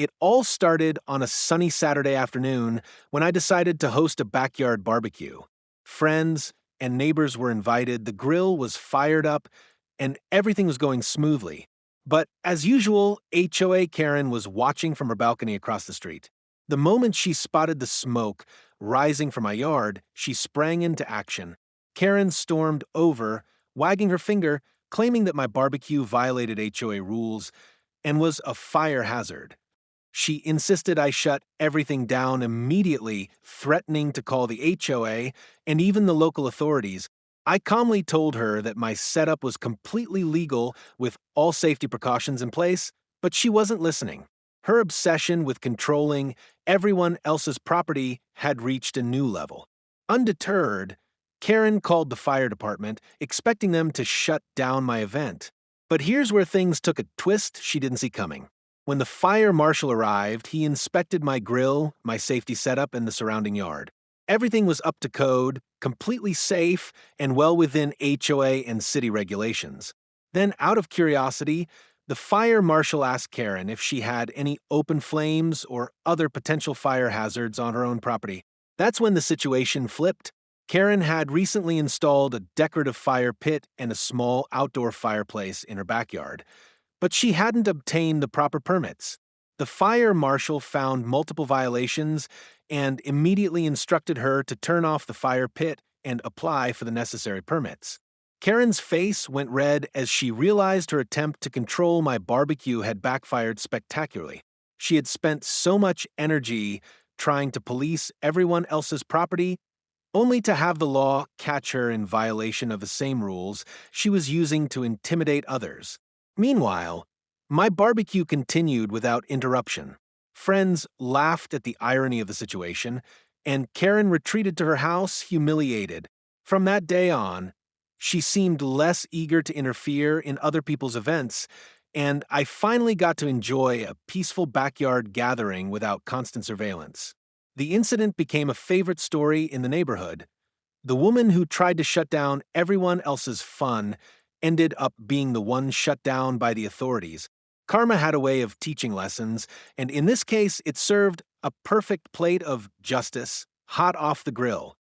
It all started on a sunny Saturday afternoon when I decided to host a backyard barbecue. Friends and neighbors were invited, the grill was fired up, and everything was going smoothly. But as usual, HOA Karen was watching from her balcony across the street. The moment she spotted the smoke rising from my yard, she sprang into action. Karen stormed over, wagging her finger, claiming that my barbecue violated HOA rules and was a fire hazard. She insisted I shut everything down immediately, threatening to call the HOA and even the local authorities. I calmly told her that my setup was completely legal with all safety precautions in place, but she wasn't listening. Her obsession with controlling everyone else's property had reached a new level. Undeterred, Karen called the fire department, expecting them to shut down my event. But here's where things took a twist she didn't see coming. When the fire marshal arrived, he inspected my grill, my safety setup, and the surrounding yard. Everything was up to code, completely safe, and well within HOA and city regulations. Then, out of curiosity, the fire marshal asked Karen if she had any open flames or other potential fire hazards on her own property. That's when the situation flipped. Karen had recently installed a decorative fire pit and a small outdoor fireplace in her backyard, but she hadn't obtained the proper permits. The fire marshal found multiple violations and immediately instructed her to turn off the fire pit and apply for the necessary permits. Karen's face went red as she realized her attempt to control my barbecue had backfired spectacularly. She had spent so much energy trying to police everyone else's property, only to have the law catch her in violation of the same rules she was using to intimidate others. Meanwhile, my barbecue continued without interruption. Friends laughed at the irony of the situation, and Karen retreated to her house humiliated. From that day on, she seemed less eager to interfere in other people's events, and I finally got to enjoy a peaceful backyard gathering without constant surveillance. The incident became a favorite story in the neighborhood. The woman who tried to shut down everyone else's fun ended up being the one shut down by the authorities. Karma had a way of teaching lessons, and in this case, it served a perfect plate of justice, hot off the grill.